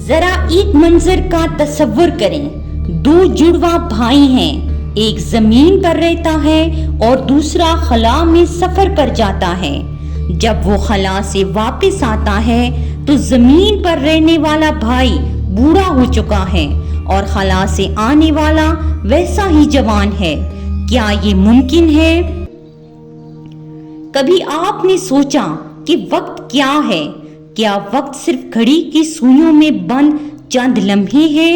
ذرا ایک منظر کا تصور کریں، دو جڑواں بھائی ہیں، ایک زمین پر رہتا ہے اور دوسرا خلا میں سفر پر جاتا ہے۔ جب وہ خلا سے واپس آتا ہے تو زمین پر رہنے والا بھائی بوڑھا ہو چکا ہے اور خلا سے آنے والا ویسا ہی جوان ہے۔ کیا یہ ممکن ہے؟ کبھی آپ نے سوچا کہ وقت کیا ہے؟ کیا وقت صرف گھڑی کی سوئیوں میں بند چند لمحے ہے،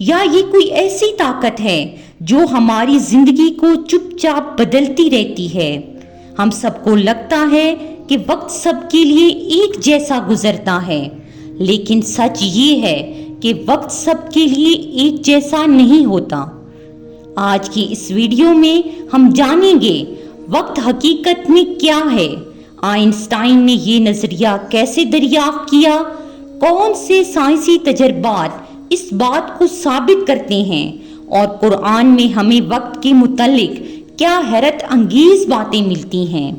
یا یہ کوئی ایسی طاقت ہے جو ہماری زندگی کو چپ چاپ بدلتی رہتی ہے؟ ہم سب کو لگتا ہے کہ وقت سب کے لیے ایک جیسا گزرتا ہے، لیکن سچ یہ ہے کہ وقت سب کے لیے ایک جیسا نہیں ہوتا۔ آج کی اس ویڈیو میں ہم جانیں گے وقت حقیقت میں کیا ہے، آئنسٹائن نے یہ نظریہ کیسے دریافت کیا، کون سے سائنسی تجربات اس بات کو ثابت کرتے ہیں، اور قرآن میں ہمیں وقت کے متعلق کیا حیرت انگیز باتیں ملتی ہیں۔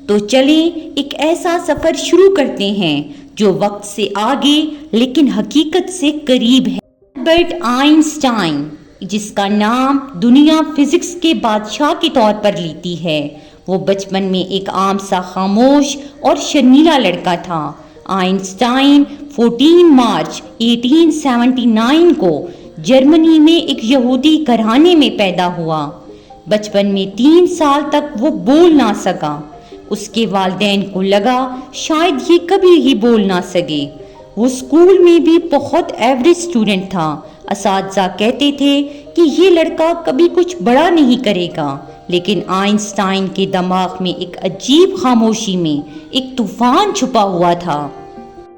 تو چلیں ایک ایسا سفر شروع کرتے ہیں جو وقت سے آگے لیکن حقیقت سے قریب ہے۔ البرٹ آئنسٹائن، جس کا نام دنیا فزکس کے بادشاہ کے طور پر لیتی ہے، وہ بچپن میں ایک عام سا خاموش اور شرمیلا لڑکا تھا۔ آئنسٹائن 14 مارچ 1879 کو جرمنی میں ایک یہودی گھرانے میں پیدا ہوا۔ بچپن میں 3 سال تک وہ بول نہ سکا۔ اس کے والدین کو لگا شاید یہ کبھی ہی بول نہ سکے۔ وہ اسکول میں بھی بہت ایوریج اسٹوڈنٹ تھا۔ اساتذہ کہتے تھے کہ یہ لڑکا کبھی کچھ بڑا نہیں کرے گا، لیکن آئنسٹائن کے دماغ میں ایک عجیب خاموشی میں ایک طوفان چھپا ہوا تھا۔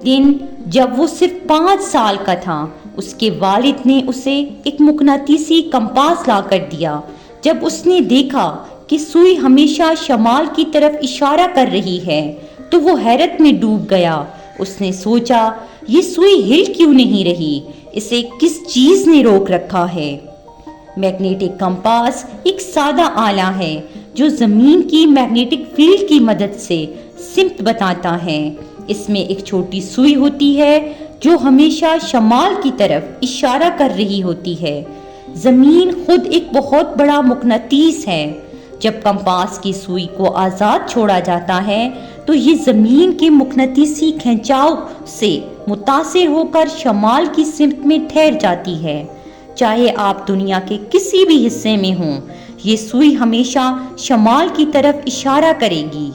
دن جب وہ صرف 5 سال کا تھا، اس کے والد نے اسے ایک مقناطیسی کمپاس لا کر دیا۔ جب اس نے دیکھا کہ سوئی ہمیشہ شمال کی طرف اشارہ کر رہی ہے تو وہ حیرت میں ڈوب گیا۔ اس نے سوچا یہ سوئی ہل کیوں نہیں رہی، اسے کس چیز نے روک رکھا ہے؟ میگنیٹک کمپاس ایک سادہ آلہ ہے جو زمین کی میگنیٹک فیلڈ کی مدد سے سمت بتاتا ہے۔ اس میں ایک چھوٹی سوئی ہوتی ہے جو ہمیشہ شمال کی طرف اشارہ کر رہی ہوتی ہے۔ زمین خود ایک بہت بڑا مقناطیس ہے۔ جب کمپاس کی سوئی کو آزاد چھوڑا جاتا ہے تو یہ زمین کے مقناطیسی کھینچاؤ سے متاثر ہو کر شمال کی سمت میں ٹھہر جاتی ہے۔ چاہے آپ دنیا کے کسی بھی حصے میں ہوں، یہ سوئی ہمیشہ شمال کی طرف اشارہ کرے گی۔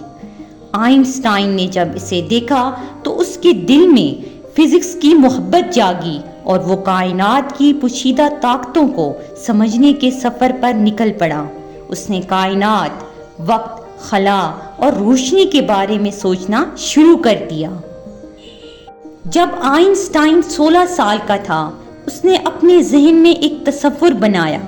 آئنسٹائن نے جب اسے دیکھا تو اس کے دل میں فزکس کی محبت جاگی اور وہ کائنات کی پوشیدہ طاقتوں کو سمجھنے کے سفر پر نکل پڑا۔ اس نے کائنات، وقت، خلا اور روشنی کے بارے میں سوچنا شروع کر دیا۔ جب آئنسٹائن 16 سال کا تھا، اس نے اپنے ذہن میں ایک تصور بنایا،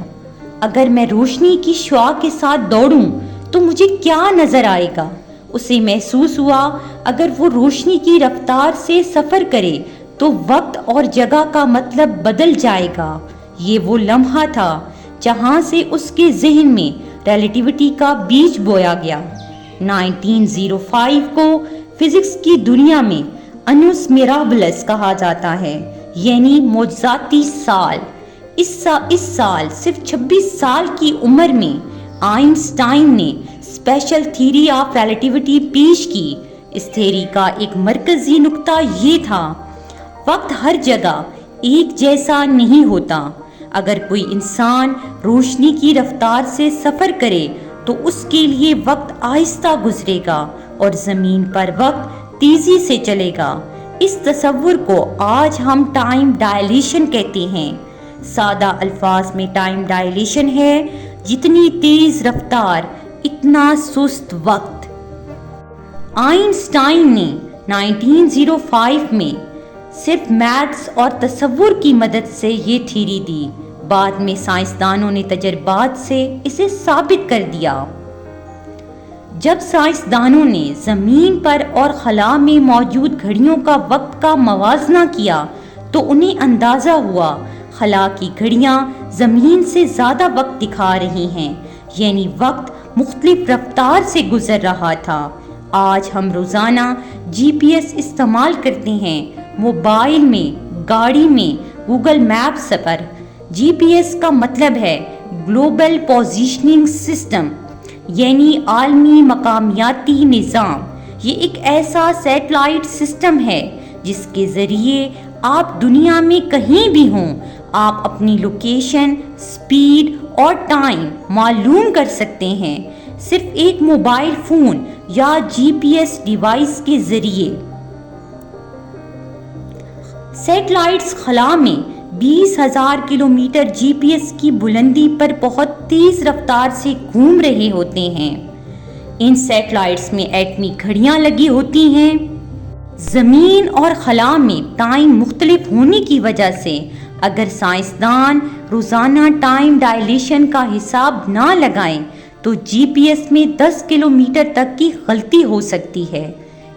اگر میں روشنی کی شعاع کے ساتھ دوڑوں تو مجھے کیا نظر آئے گا۔ اسے محسوس ہوا اگر وہ روشنی کی رفتار سے سفر کرے تو وقت اور جگہ کا مطلب بدل جائے گا۔ یہ وہ لمحہ تھا جہاں سے اس کے ذہن میں ریلیٹیوٹی کا بیج بویا گیا۔ 1905 کو فزکس کی دنیا میں انوس میرابلس کہا جاتا ہے، یعنی معجزاتی سال۔ اس سال صرف 26 سال کی عمر میں آئنسٹائن نے اسپیشل تھیوری آف ریلیٹیوٹی پیش کی۔ اس تھیوری کا ایک مرکزی نقطہ یہ تھا، وقت ہر جگہ ایک جیسا نہیں ہوتا۔ اگر کوئی انسان روشنی کی رفتار سے سفر کرے تو اس کے لیے وقت آہستہ گزرے گا اور زمین پر وقت تیزی سے چلے گا۔ اس تصور کو آج ہم ٹائم ڈائلیشن کہتے ہیں۔ سادہ الفاظ میں ٹائم ڈائلیشن ہے جتنی تیز رفتار اتنا سست وقت۔ آئنسٹائن نے 1905 میں صرف میتھس اور تصور کی مدد سے یہ تھیوری دی۔ بعد میں سائنسدانوں نے تجربات سے اسے ثابت کر دیا۔ جب سائنسدانوں نے زمین پر اور خلا میں موجود گھڑیوں کا وقت کا موازنہ کیا تو انہیں اندازہ ہوا خلا کی گھڑیاں زمین سے زیادہ وقت دکھا رہی ہیں، یعنی وقت مختلف رفتار سے گزر رہا تھا۔ آج ہم روزانہ GPS استعمال کرتے ہیں، موبائل میں گاڑی میں گوگل میپس پر۔ جی پی ایس کا مطلب ہے گلوبل پوزیشننگ سسٹم، یعنی عالمی مقامیاتی نظام۔ یہ ایک ایسا سیٹلائٹ سسٹم ہے جس کے ذریعے آپ دنیا میں کہیں بھی ہوں، آپ اپنی لوکیشن، سپیڈ اور ٹائم معلوم کر سکتے ہیں، صرف ایک موبائل فون یا جی پی ایس ڈیوائس کے ذریعے۔ سیٹلائٹس خلا میں 20,000 کلومیٹر جی پی ایس کی بلندی پر بہت تیز رفتار سے گھوم رہے ہوتے ہیں۔ ان سیٹلائٹس میں ایٹمی گھڑیاں لگی ہوتی ہیں۔ زمین اور خلا میں ٹائم مختلف ہونے کی وجہ سے اگر سائنسدان روزانہ ٹائم ڈائلیشن کا حساب نہ لگائیں تو جی پی ایس میں 10 کلومیٹر تک کی غلطی ہو سکتی ہے۔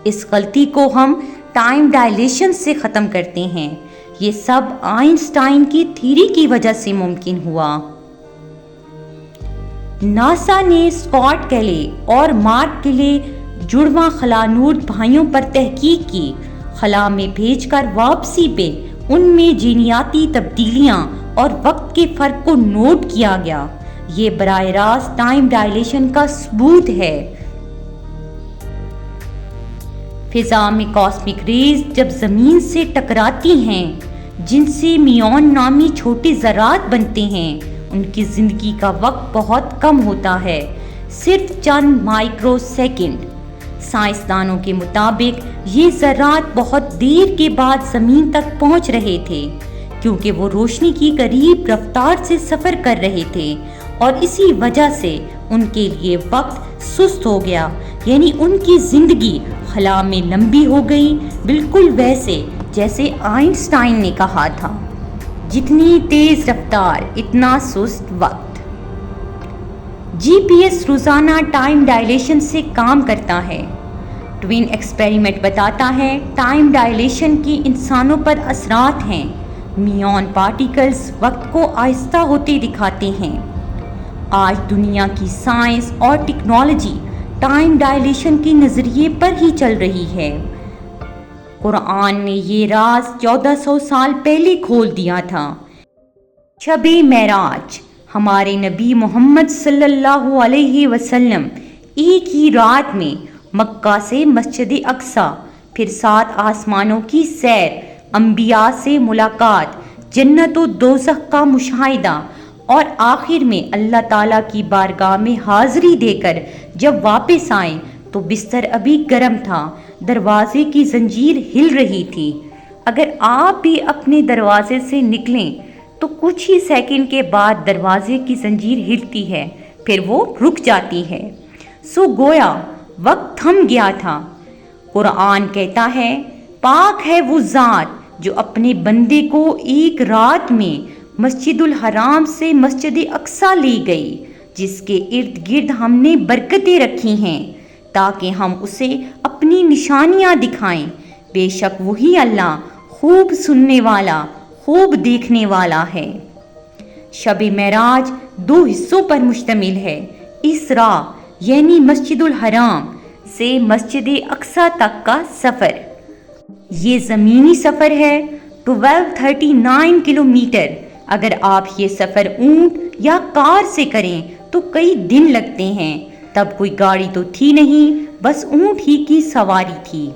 اس غلطی کو ہم ٹائم ڈائلیشن سے ختم کرتے ہیں۔ یہ سب آئنسٹائن کی تھیوری کی وجہ سے ممکن ہوا۔ ناسا نے اسکاٹ کیلے اور مارک کیلے جڑواں خلانورد بھائیوں پر تحقیق کی۔ خلا میں بھیج کر واپسی پہ ان میں جینیاتی تبدیلیاں اور وقت کے فرق کو نوٹ کیا گیا۔ یہ براہ راست ٹائم ڈائلیشن کا ثبوت ہے۔ فضا میں کاسمک ریز جب زمین سے ٹکراتی ہیں، جن سے میون نامی چھوٹے ذرات بنتے ہیں، ان کی زندگی کا وقت بہت کم ہوتا ہے، صرف چند مائکرو سیکنڈ۔ سائنسدانوں کے مطابق یہ ذرات بہت دیر کے بعد زمین تک پہنچ رہے تھے، کیونکہ وہ روشنی کی قریب رفتار سے سفر کر رہے تھے، اور اسی وجہ سے ان کے لیے وقت سست ہو گیا، یعنی ان کی زندگی خلا میں لمبی ہو گئی، بالکل ویسے جیسے آئنسٹائن نے کہا تھا، جتنی تیز رفتار اتنا سست وقت۔ جی پی ایس روزانہ ٹائم ڈائلیشن سے کام کرتا ہے۔ ٹوین ایکسپیریمنٹ بتاتا ہے ٹائم ڈائلیشن کی انسانوں پر اثرات ہیں۔ میون پارٹیکلز وقت کو آہستہ ہوتے دکھاتے ہیں۔ آج دنیا کی سائنس اور ٹیکنالوجی ٹائم ڈائلیشن کے نظریے پر ہی چل رہی ہے۔ قرآن نے یہ راز 1400 سال پہلے کھول دیا تھا۔ شب معراج، ہمارے نبی محمد صلی اللہ علیہ وسلم ایک ہی رات میں مکہ سے مسجد اقصیٰ، پھر 7 آسمانوں کی سیر، انبیاء سے ملاقات، جنت و دوزخ کا مشاہدہ، اور آخر میں اللہ تعالیٰ کی بارگاہ میں حاضری دے کر جب واپس آئیں تو بستر ابھی گرم تھا، دروازے کی زنجیر ہل رہی تھی۔ اگر آپ بھی اپنے دروازے سے نکلیں تو کچھ ہی سیکنڈ کے بعد دروازے کی زنجیر ہلتی ہے، پھر وہ رک جاتی ہے۔ سو گویا وقت تھم گیا تھا۔ قرآن کہتا ہے، پاک ہے وہ ذات جو اپنے بندے کو ایک رات میں مسجد الحرام سے مسجد اقصیٰ لے گئی، جس کے ارد گرد ہم نے برکتیں رکھی ہیں تاکہ ہم اسے اپنی نشانیاں دکھائیں۔ بے شک وہی اللہ خوب سننے والا، خوب دیکھنے والا ہے۔ شب معراج 2 حصوں پر مشتمل ہے۔ اسراء یعنی مسجد الحرام سے مسجد اقصیٰ تک کا سفر۔ یہ زمینی سفر ہے 1239 کلومیٹر۔ اگر آپ یہ سفر اونٹ یا کار سے کریں تو کئی دن لگتے ہیں۔ تب کوئی گاڑی تو تھی نہیں، بس اونٹ ہی کی سواری تھی۔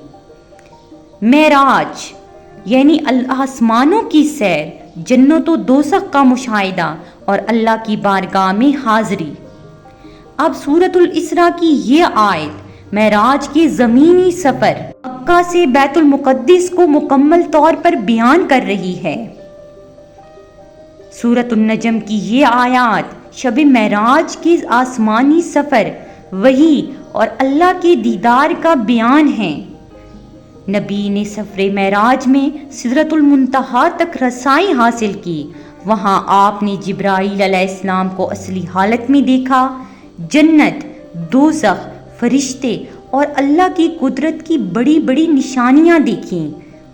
معراج یعنی آسمانوں کی سیر، جنت و دوزخ کا مشاہدہ اور اللہ کی بارگاہ میں حاضری۔ اب سورۃ الاسراء کی یہ آیت معراج کے زمینی سفر مکہ سے بیت المقدس کو مکمل طور پر بیان کر رہی ہے۔ سورۃ النجم کی یہ آیات شب معراج کے آسمانی سفر، وحی اور اللہ کے دیدار کا بیان ہیں۔ نبی نے سفر معراج میں سدرۃ المنتہا تک رسائی حاصل کی۔ وہاں آپ نے جبرائیل علیہ السلام کو اصلی حالت میں دیکھا، جنت، دوزخ، فرشتے اور اللہ کی قدرت کی بڑی بڑی نشانیاں دیکھیں۔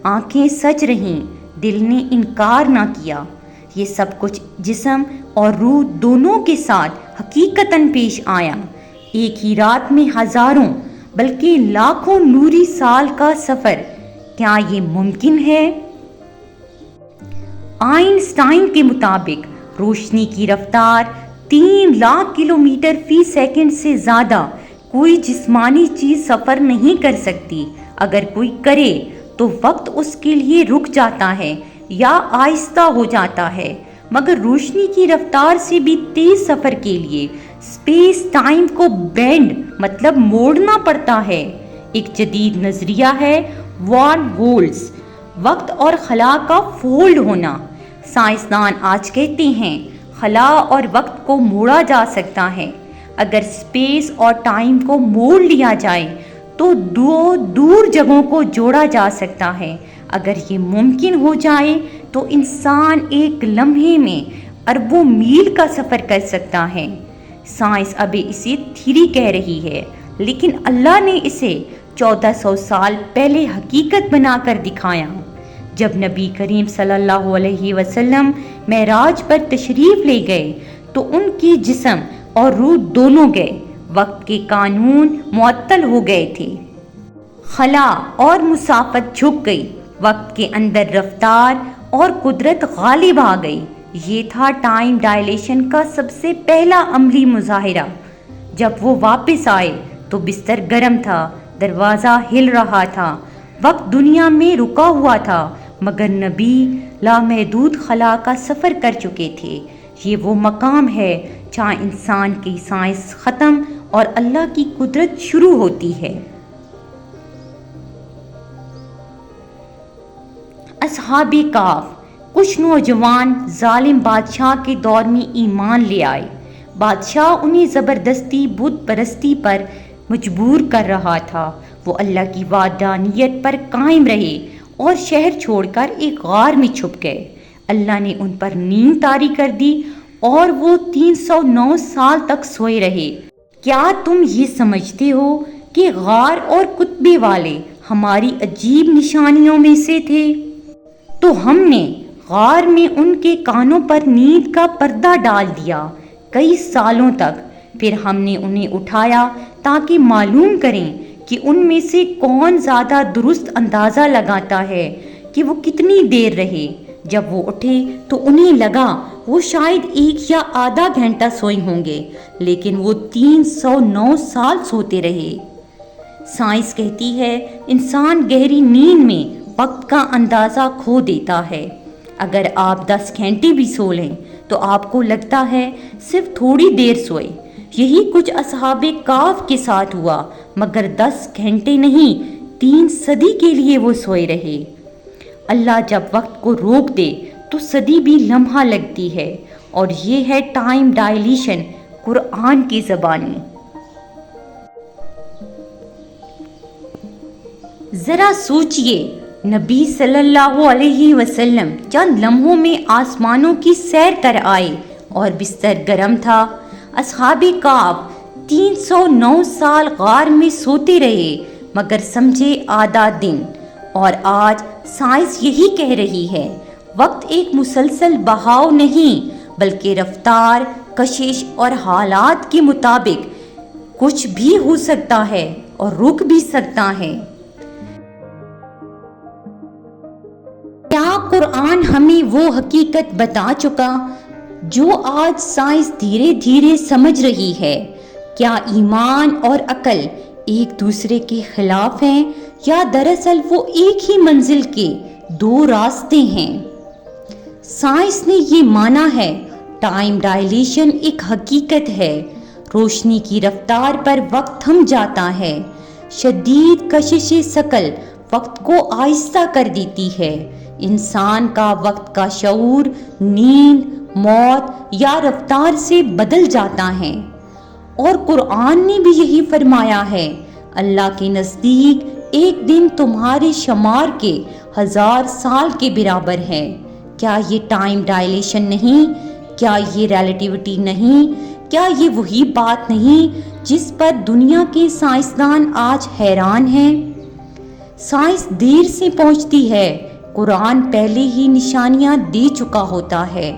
آنکھیں سج رہیں، دل نے انکار نہ کیا۔ یہ سب کچھ جسم اور روح دونوں کے ساتھ حقیقتاً پیش آیا۔ ایک ہی رات میں ہزاروں بلکہ لاکھوں نوری سال کا سفر، کیا یہ ممکن ہے؟ آئنسٹائن کے مطابق روشنی کی رفتار 3 لاکھ کلومیٹر فی سیکنڈ سے زیادہ کوئی جسمانی چیز سفر نہیں کر سکتی۔ اگر کوئی کرے تو وقت اس کے لیے رک جاتا ہے یا آہستہ ہو جاتا ہے، مگر روشنی کی رفتار سے بھی تیز سفر کے لیے اسپیس ٹائم کو بینڈ مطلب موڑنا پڑتا ہے۔ ایک جدید نظریہ ہے وان ہولز، وقت اور خلا کا فولڈ ہونا۔ سائنسدان آج کہتے ہیں خلا اور وقت کو موڑا جا سکتا ہے۔ اگر اسپیس اور ٹائم کو موڑ لیا جائے تو دو دور جگہوں کو جوڑا جا سکتا ہے۔ اگر یہ ممکن ہو جائے تو انسان ایک لمحے میں اربوں میل کا سفر کر سکتا ہے۔ سائنس ابھی اسے تھیری کہہ رہی ہے، لیکن اللہ نے اسے 1400 سال پہلے حقیقت بنا کر دکھایا۔ جب نبی کریم صلی اللہ علیہ وسلم معراج پر تشریف لے گئے تو ان کی جسم اور روح دونوں گئے، وقت کے قانون معطل ہو گئے تھے، خلا اور مسافت جھک گئی، وقت کے اندر رفتار اور قدرت غالب آ گئی۔ یہ تھا ٹائم ڈائلیشن کا سب سے پہلا عملی مظاہرہ۔ جب وہ واپس آئے تو بستر گرم تھا، دروازہ ہل رہا تھا، وقت دنیا میں رکا ہوا تھا، مگر نبی لامحدود خلا کا سفر کر چکے تھے۔ یہ وہ مقام ہے جہاں انسان کی سائنس ختم اور اللہ کی قدرت شروع ہوتی ہے۔ اصحاب کہف، کچھ نوجوان ظالم بادشاہ کے دور میں ایمان لے آئے۔ بادشاہ انہیں زبردستی بت پرستی پر مجبور کر رہا تھا۔ وہ اللہ کی وحدانیت پر قائم رہے اور شہر چھوڑ کر ایک غار میں چھپ گئے۔ اللہ نے ان پر نیند طاری کر دی اور وہ 309 سال تک سوئے رہے۔ کیا تم یہ سمجھتے ہو کہ غار اور کتبے والے ہماری عجیب نشانیوں میں سے تھے؟ تو ہم نے غار میں ان کے کانوں پر نیند کا پردہ ڈال دیا کئی سالوں تک۔ پھر ہم نے انہیں اٹھایا تاکہ معلوم کریں کہ ان میں سے کون زیادہ درست اندازہ لگاتا ہے کہ وہ کتنی دیر رہے۔ جب وہ اٹھے تو انہیں لگا وہ شاید 1 یا آدھا گھنٹہ سوئے ہوں گے، لیکن وہ 309 سال سوتے رہے۔ سائنس کہتی ہے انسان گہری نیند میں وقت کا اندازہ کھو دیتا ہے۔ اگر آپ 10 گھنٹے بھی سو لیں تو آپ کو لگتا ہے صرف تھوڑی دیر سوئے۔ یہی کچھ اصحاب کہف کے ساتھ ہوا، مگر 10 گھنٹے نہیں، 3 صدی کے لیے وہ سوئے رہے۔ اللہ جب وقت کو روک دے تو صدی بھی لمحہ لگتی ہے، اور یہ ہے ٹائم ڈائلیشن قرآن کی زبانی۔ ذرا سوچئے، نبی صلی اللہ علیہ وسلم چند لمحوں میں آسمانوں کی سیر کر آئے اور بستر گرم تھا۔ اصحاب کہف 309 سال غار میں سوتے رہے، مگر سمجھے آدھا دن۔ اور آج سائنس یہی کہہ رہی ہے، وقت ایک مسلسل بہاؤ نہیں، بلکہ رفتار، کشش اور حالات کے مطابق کچھ بھی ہو سکتا ہے اور رک بھی سکتا ہے۔ کیا قرآن ہمیں وہ حقیقت بتا چکا جو آج سائنس دھیرے دھیرے سمجھ رہی ہے؟ کیا ایمان اور عقل ایک دوسرے کے خلاف ہیں، یا دراصل وہ ایک ہی منزل کے 2 راستے ہیں؟ سائنس نے یہ مانا ہے ٹائم ڈائلیشن ایک حقیقت ہے۔ روشنی کی رفتار پر وقت تھم جاتا ہے۔ شدید کشش ثقل وقت کو آہستہ کر دیتی ہے۔ انسان کا وقت کا شعور نیند، موت یا رفتار سے بدل جاتا ہے۔ اور قرآن نے بھی یہی فرمایا ہے، اللہ کے نزدیک ایک دن تمہارے شمار کے 1000 سال کے برابر ہے۔ کیا یہ ٹائم ڈائلیشن نہیں؟ کیا یہ ریلیٹیوٹی نہیں؟ کیا یہ وہی بات نہیں جس پر دنیا کے سائنسدان آج حیران ہیں؟ سائنس دیر سے پہنچتی ہے، قرآن پہلے ہی نشانیاں دے چکا ہوتا ہے۔